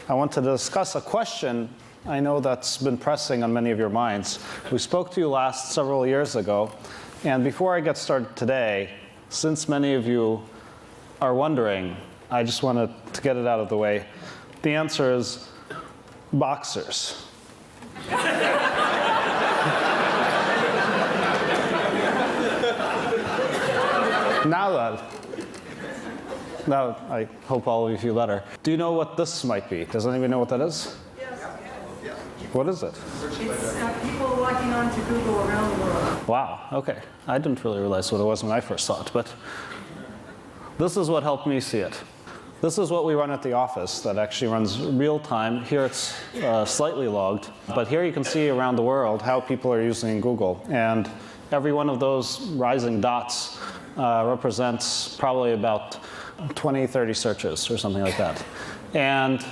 I want to discuss a question I know that's been pressing on many of your minds. We spoke to you last several years ago, and before I get started today, since many of you are wondering, I just wanted to get it out of the way. The answer is boxers. Now I hope all of you feel better. Do you know what this might be? Does anybody know what that is? Yes. What is it? It's people logging on to Google around the world. Wow, okay. I didn't really realize what it was when I first saw it, but this is what helped me see it. This is what we run at the office that actually runs real time. Here it's slightly logged, but here you can see around the world how people are using Google. And every one of those rising dots represents probably about 20, 30 searches or something like that. And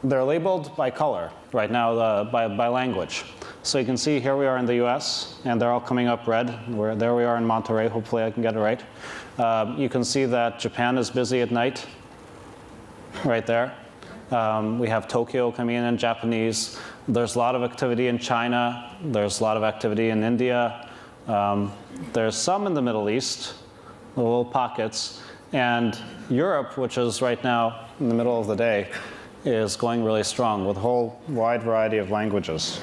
they're labeled by color right now, by language. So you can see here we are in the US, and they're all coming up red. There we are in Monterey. Hopefully I can get it right. You can see that Japan is busy at night, right there. We have Tokyo coming in Japanese. There's a lot of activity in China. There's a lot of activity in India. There's some in the Middle East, little pockets. And Europe, which is right now in the middle of the day, is going really strong with a whole wide variety of languages.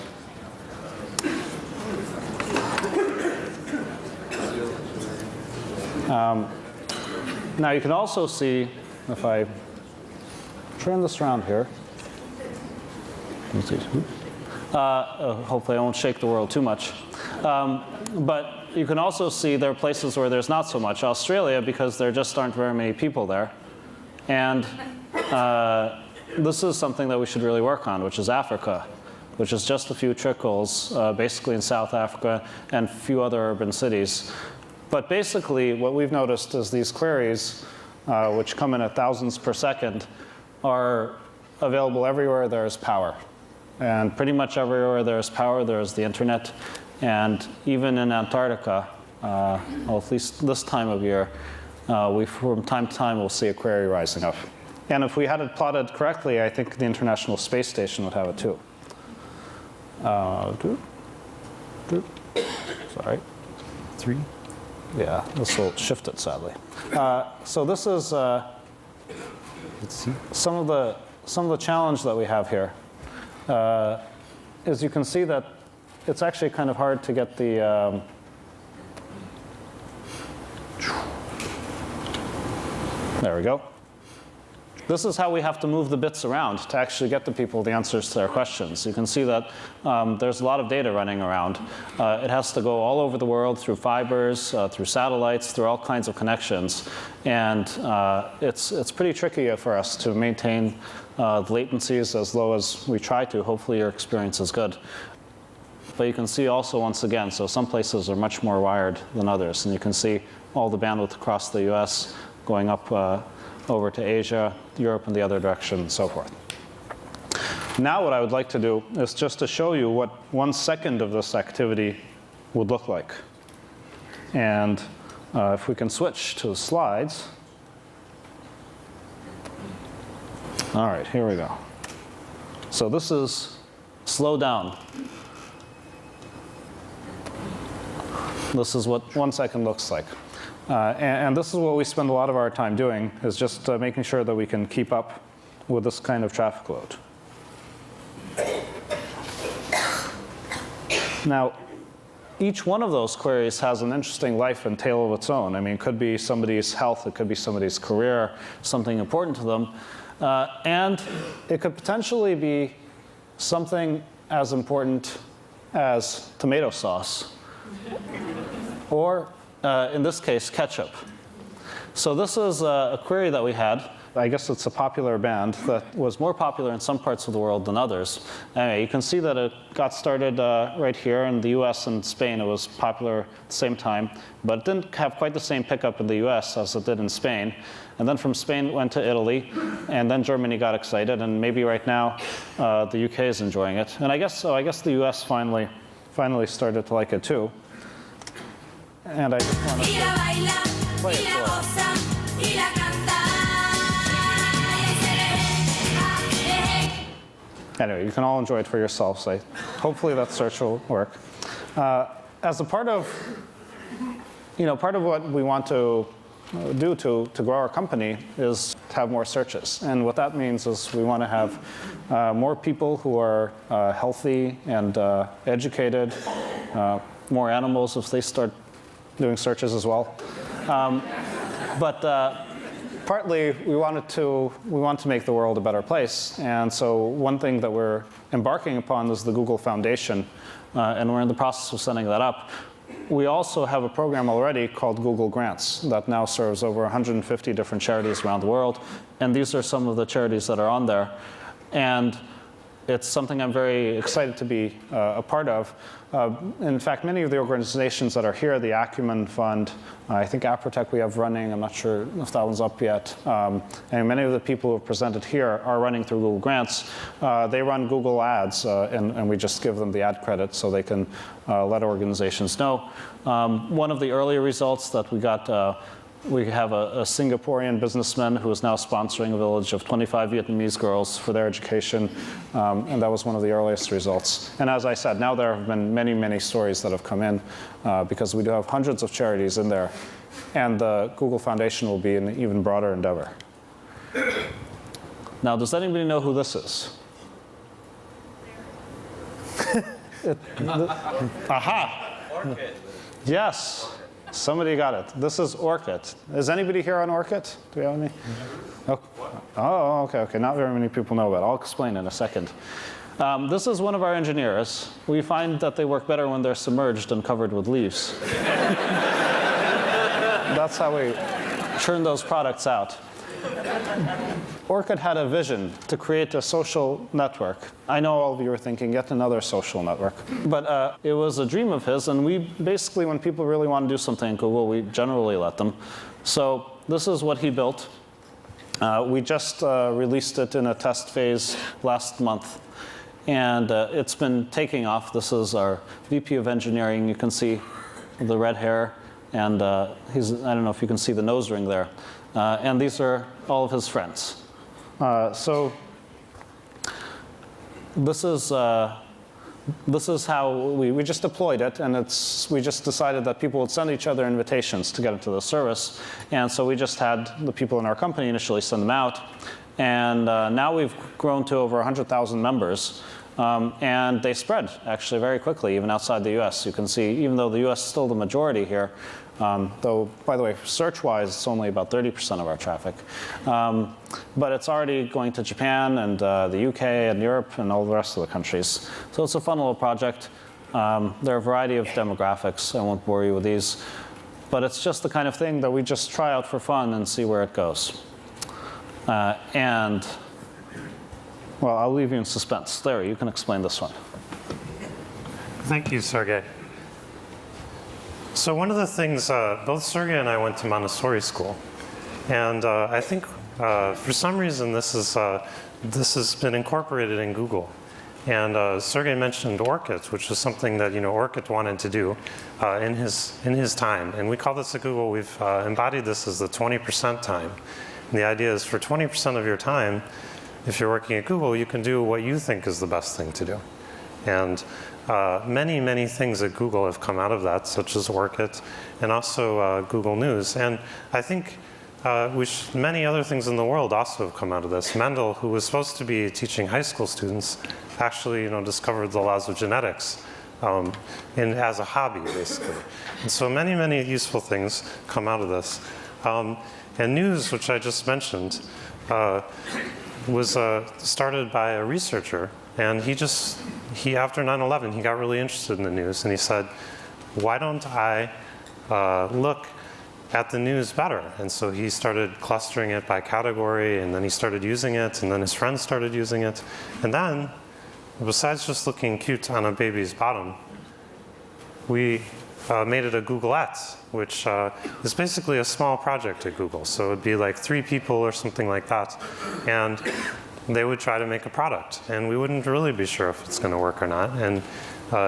Now you can also see, if I turn this around here, hopefully I won't shake the world too much. But you can also see there are places where there's not so much. Australia, because there just aren't very many people there. And this is something that we should really work on, which is Africa, which is just a few trickles, basically in South Africa and a few other urban cities. But basically, what we've noticed is these queries, which come in at thousands per second, are available everywhere there is power. And pretty much everywhere there is power, there is the internet. And even in Antarctica, well, at least this time of year, from time to time we'll see a query rising up. And if we had it plotted correctly, I think the International Space Station would have it too. Sorry. 3? Yeah, this will shift it sadly. So this is some of the challenge that we have here. Is you can see that it's actually kind of hard to get the there we go. This is how we have to move the bits around to actually get the people the answers to their questions. You can see that there's a lot of data running around. It has to go all over the world through fibers, through satellites, through all kinds of connections. And it's pretty tricky for us to maintain the latencies as low as we try to. Hopefully your experience is good. But you can see also, once again, so some places are much more wired than others. And you can see all the bandwidth across the US going up over to Asia, Europe in the other direction, and so forth. Now what I would like to do is just to show you what 1 second of this activity would look like. And if we can switch to the slides. All right, here we go. So this is slow down. This is what 1 second looks like. And this is what we spend a lot of our time doing, is just making sure that we can keep up with this kind of traffic load. Now, each one of those queries has an interesting life and tale of its own. I mean, it could be somebody's health, it could be somebody's career, something important to them. And it could potentially be something as important as tomato sauce. Or, in this case, ketchup. So this is a query that we had. I guess it's a popular band that was more popular in some parts of the world than others. Anyway, you can see that it got started right here in the US and Spain. It was popular at the same time, but it didn't have quite the same pickup in the US as it did in Spain. And then from Spain it went to Italy, and then Germany got excited, and maybe right now the UK is enjoying it. And I guess the US finally started to like it too. And I just want to play it for you. Anyway, you can all enjoy it for yourselves. Hopefully that search will work. As a part of what we want to do to grow our company is to have more searches. And what that means is we want to have more people who are healthy and educated, more animals if they start doing searches as well. But partly we want to make the world a better place. And so one thing that we're embarking upon is the Google Foundation. And we're in the process of setting that up. We also have a program already called Google Grants that now serves over 150 different charities around the world. And these are some of the charities that are on there. And it's something I'm very excited to be a part of. In fact, many of the organizations that are here, the Acumen Fund, I think Aprotech we have running, I'm not sure if that one's up yet. And many of the people who have presented here are running through Google Grants. They run Google Ads, and we just give them the ad credit so they can let organizations know. One of the earlier results that we got, we have a Singaporean businessman who is now sponsoring a village of 25 Vietnamese girls for their education, and that was one of the earliest results. And as I said, now there have been many, many stories that have come in because we do have hundreds of charities in there, and the Google Foundation will be an even broader endeavor. Now, does anybody know who this is? Aha! Orchid. Yes. Somebody got it. This is Orchid. Is anybody here on Orchid? Do we have any? Oh, okay. Not very many people know about it. I'll explain in a second. This is one of our engineers. We find that they work better when they're submerged and covered with leaves. That's how we churn those products out. Orchid had a vision to create a social network. I know all of you are thinking, yet another social network. But it was a dream of his, and we basically, when people really want to do something in Google, we generally let them. So this is what he built. We just released it in a test phase last month. And it's been taking off. This is our VP of engineering. You can see the red hair. And I don't know if you can see the nose ring there. And these are all of his friends. So this is how we just deployed it, and we just decided that people would send each other invitations to get into the service. And so we just had the people in our company initially send them out. And now we've grown to over 100,000 members. And they spread, actually, very quickly, even outside the US. You can see, even though the US is still the majority here, though, by the way, search-wise, it's only about 30% of our traffic. But it's already going to Japan and the UK and Europe and all the rest of the countries. So it's a fun little project. There are a variety of demographics. I won't bore you with these. But it's just the kind of thing that we just try out for fun and see where it goes. Well, I'll leave you in suspense. Larry, you can explain this one. Thank you, Sergey. So one of the things, both Sergey and I went to Montessori school. And I think for some reason this has been incorporated in Google. And Sergey mentioned Orchid, which is something that Orchid wanted to do in his time. And we call this at Google, we've embodied this as the 20% time. And the idea is for 20% of your time, if you're working at Google, you can do what you think is the best thing to do. And many, many things at Google have come out of that, such as Orchid and also Google News. And I think many other things in the world also have come out of this. Mendel, who was supposed to be teaching high school students, actually discovered the laws of genetics as a hobby, basically. And so many, many useful things come out of this. And News, which I just mentioned, was started by a researcher, and he after 9/11 he got really interested in the news, and he said, why don't I look at the news better? And so he started clustering it by category, and then he started using it, and then his friends started using it. And then, besides just looking cute on a baby's bottom, we made it a Googleette, which is basically a small project at Google. So it would be like 3 people or something like that. And they would try to make a product. And we wouldn't really be sure if it's going to work or not. And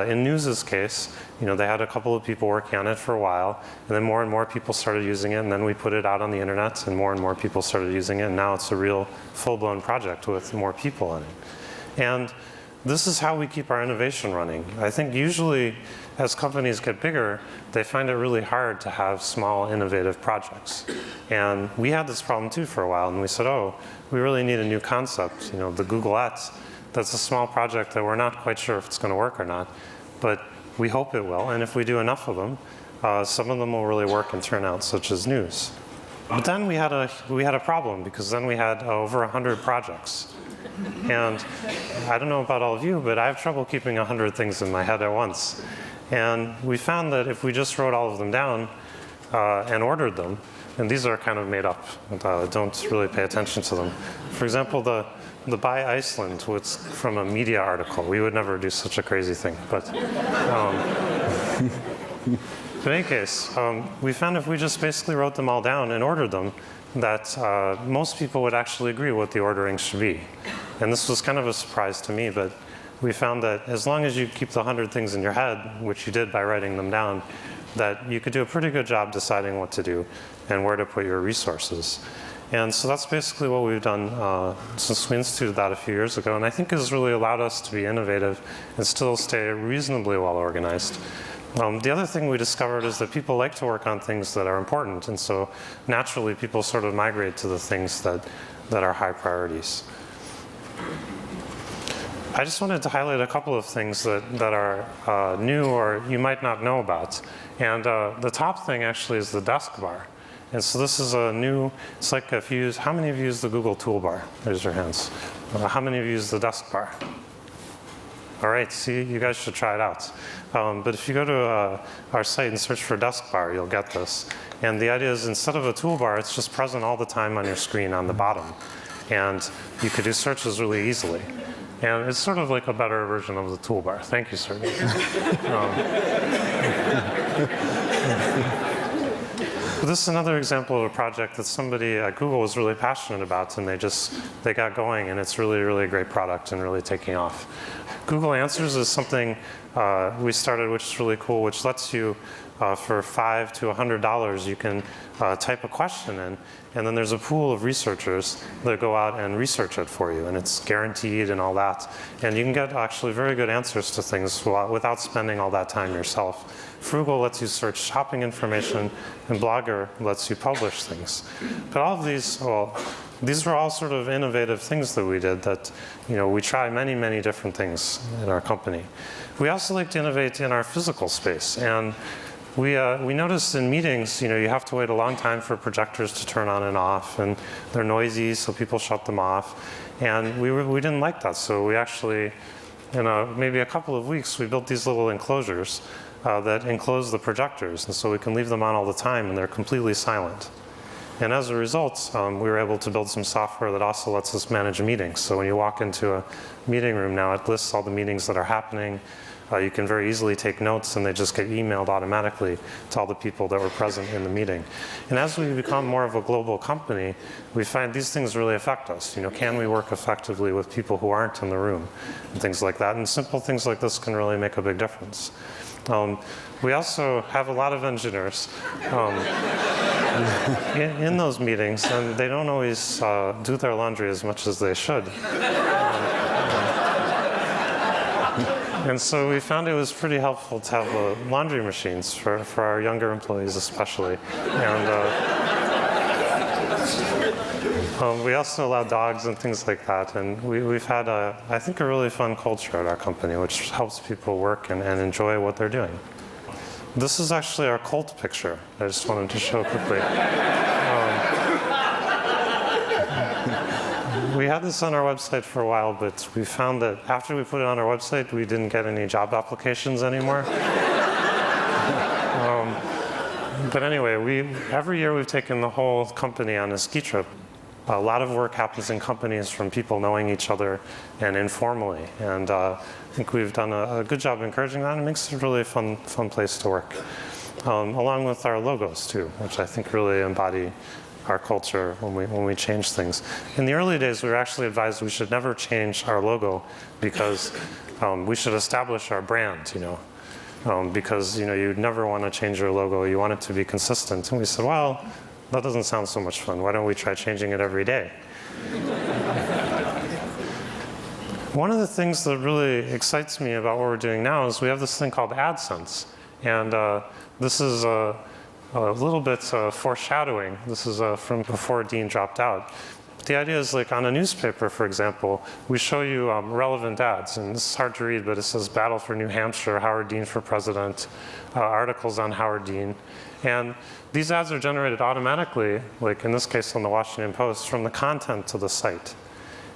in News's case, they had a couple of people working on it for a while. And then more and more people started using it. And then we put it out on the internet. And more people started using it. And now it's a real full-blown project with more people in it. And this is how we keep our innovation running. I think usually as companies get bigger, they find it really hard to have small innovative projects. And we had this problem too for a while, and we said, oh, we really need a new concept, the Googleettes. That's a small project that we're not quite sure if it's going to work or not, but we hope it will. And if we do enough of them, some of them will really work and turn out, such as news. But then we had a problem, because then we had over 100 projects. And I don't know about all of you, but I have trouble keeping 100 things in my head at once. And we found that if we just wrote all of them down and ordered them, and these are kind of made up, don't really pay attention to them. For example, the Buy Iceland was from a media article. We would never do such a crazy thing. But in any case, we found if we just basically wrote them all down and ordered them, that most people would actually agree what the ordering should be. And this was kind of a surprise to me, but we found that as long as you keep the 100 things in your head, which you did by writing them down, that you could do a pretty good job deciding what to do and where to put your resources. And so that's basically what we've done since we instituted that a few years ago, and I think has really allowed us to be innovative and still stay reasonably well organized. The other thing we discovered is that people like to work on things that are important, and so naturally people sort of migrate to the things that are high priorities. I just wanted to highlight a couple of things that are new or you might not know about. And the top thing actually is the desk bar. And so this is a new, it's like if you use, how many of you use the Google toolbar? Raise your hands. How many of you use the desk bar? All right, see, you guys should try it out. But if you go to our site and search for desk bar, you'll get this. And the idea is instead of a toolbar, it's just present all the time on your screen on the bottom. And you could do searches really easily. And it's sort of like a better version of the toolbar. Thank you, sir. This is another example of a project that somebody at Google was really passionate about, and they got going, and it's really, really a great product and really taking off. Google Answers is something we started, which is really cool, which lets you, for $5 to $100, you can type a question in, and then there's a pool of researchers that go out and research it for you, and it's guaranteed and all that. And you can get actually very good answers to things without spending all that time yourself. Frugal lets you search shopping information, and Blogger lets you publish things. But all of these, well, these were all sort of innovative things that we did that, we try many, many different things in our company. We also like to innovate in our physical space. And we noticed in meetings, you have to wait a long time for projectors to turn on and off, and they're noisy, so people shut them off. And we didn't like that, so we actually, in maybe a couple of weeks, we built these little enclosures that enclose the projectors, and so we can leave them on all the time, and they're completely silent. And as a result, we were able to build some software that also lets us manage meetings. So when you walk into a meeting room now, it lists all the meetings that are happening. You can very easily take notes, and they just get emailed automatically to all the people that were present in the meeting. And as we become more of a global company, we find these things really affect us. Can we work effectively with people who aren't in the room, and things like that. And simple things like this can really make a big difference. We also have a lot of engineers in those meetings, and they don't always do their laundry as much as they should. And so we found it was pretty helpful to have laundry machines for our younger employees especially. And we also allow dogs and things like that. And we've had, I think, a really fun culture at our company, which helps people work and enjoy what they're doing. This is actually our cult picture. I just wanted to show quickly. We had this on our website for a while, but we found that after we put it on our website, we didn't get any job applications anymore. But anyway, every year we've taken the whole company on a ski trip. A lot of work happens in companies from people knowing each other and informally. And I think we've done a good job encouraging that. It makes it a really fun place to work. Along with our logos too, which I think really embody our culture when we change things. In the early days, we were actually advised we should never change our logo because we should establish our brand, because you'd never want to change your logo. You want it to be consistent. And we said, well, that doesn't sound so much fun. Why don't we try changing it every day? One of the things that really excites me about what we're doing now is we have this thing called AdSense. And this is a little bit foreshadowing. This is from before Dean dropped out. The idea is, like on a newspaper, for example, we show you relevant ads. And this is hard to read, but it says Battle for New Hampshire, Howard Dean for President, articles on Howard Dean. And these ads are generated automatically, like in this case on the Washington Post, from the content of the site.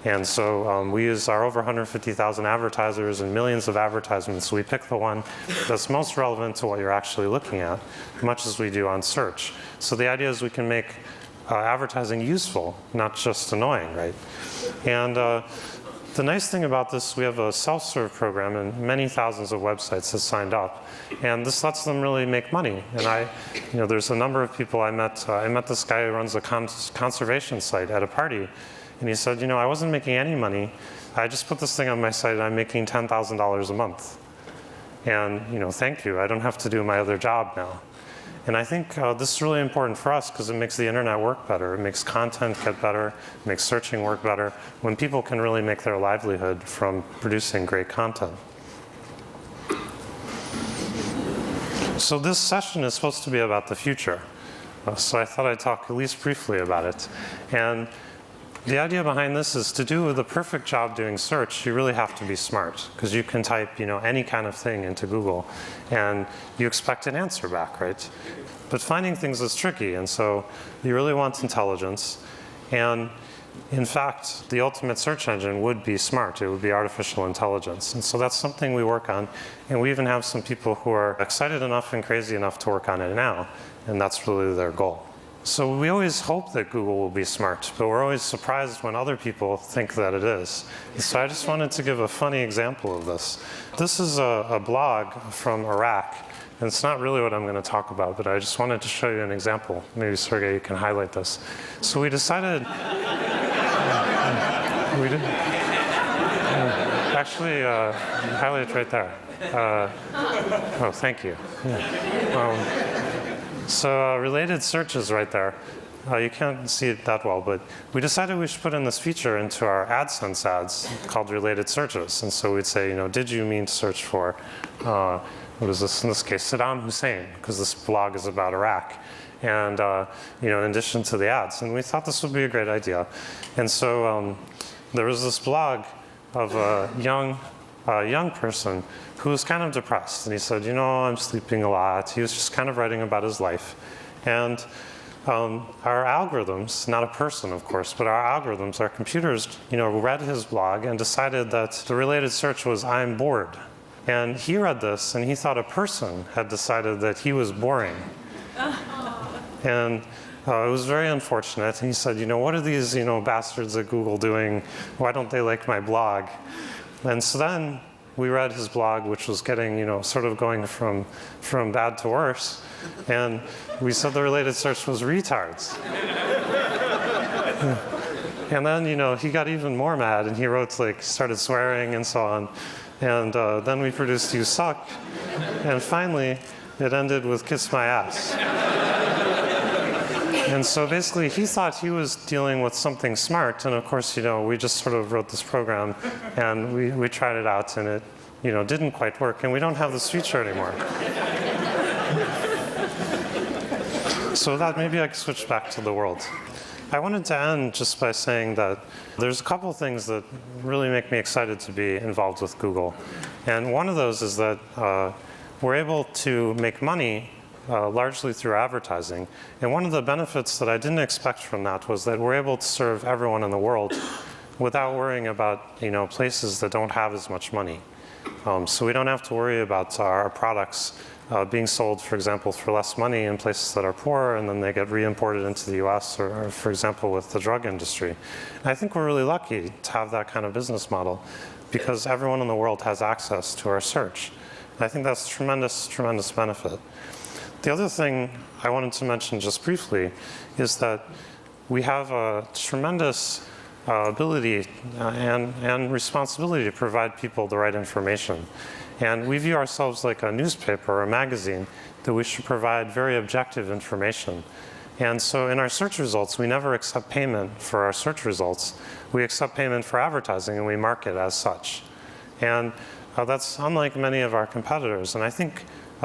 And so we use our over 150,000 advertisers and millions of advertisements. So we pick the one that's most relevant to what you're actually looking at, much as we do on search. So the idea is we can make advertising useful, not just annoying, right? And the nice thing about this, we have a self-serve program and many thousands of websites have signed up. And this lets them really make money. And there's a number of people I met. I met this guy who runs a conservation site at a party. And he said, I wasn't making any money. I just put this thing on my site and I'm making $10,000 a month. And, thank you. I don't have to do my other job now. And I think this is really important for us because it makes the internet work better. It makes content get better. It makes searching work better when people can really make their livelihood from producing great content. So this session is supposed to be about the future. So I thought I'd talk at least briefly about it. And the idea behind this is to do the perfect job doing search, you really have to be smart because you can type, any kind of thing into Google and you expect an answer back, right? But finding things is tricky, and so you really want intelligence. And in fact, the ultimate search engine would be smart. It would be artificial intelligence. And so that's something we work on. And we even have some people who are excited enough and crazy enough to work on it now. And that's really their goal. So we always hope that Google will be smart, but we're always surprised when other people think that it is. So I just wanted to give a funny example of this. This is a blog from Iraq, and it's not really what I'm going to talk about, but I just wanted to show you an example. Maybe, Sergey, you can highlight this. So we decided... actually, highlight it right there. Oh, thank you. Yeah. So related searches right there. You can't see it that well, but we decided we should put in this feature into our AdSense ads called related searches. And so we'd say, did you mean to search for, what is this in this case, Saddam Hussein, because this blog is about Iraq. And in addition to the ads. And we thought this would be a great idea. And so there was this blog of a young person who was kind of depressed. And he said, I'm sleeping a lot. He was just kind of writing about his life. And our algorithms, not a person, of course, but our algorithms, our computers, read his blog and decided that the related search was, I'm bored. And he read this, and he thought a person had decided that he was boring. And it was very unfortunate. And he said, what are these, bastards at Google doing? Why don't they like my blog? And so then we read his blog, which was getting, sort of going from bad to worse. And we said the related search was retards. And then, he got even more mad, and he wrote, started swearing and so on. And then we produced You Suck. And finally, it ended with Kiss My Ass. And so basically, he thought he was dealing with something smart. And of course, we just sort of wrote this program, and we tried it out, and it, didn't quite work. And we don't have this feature anymore. So with that, maybe I can switch back to the world. I wanted to end just by saying that there's a couple things that really make me excited to be involved with Google. And one of those is that we're able to make money largely through advertising. And one of the benefits that I didn't expect from that was that we're able to serve everyone in the world without worrying about places that don't have as much money. So we don't have to worry about our products being sold, for example, for less money in places that are poor, and then they get re-imported into the US, or for example, with the drug industry. And I think we're really lucky to have that kind of business model because everyone in the world has access to our search. And I think that's tremendous, tremendous benefit. The other thing I wanted to mention just briefly is that we have a tremendous ability and responsibility to provide people the right information. And we view ourselves like a newspaper or a magazine that we should provide very objective information. And so in our search results, we never accept payment for our search results. We accept payment for advertising, and we mark it as such. And that's unlike many of our competitors. And I think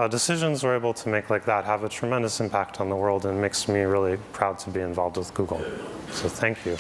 decisions we're able to make like that have a tremendous impact on the world, and makes me really proud to be involved with Google. So thank you.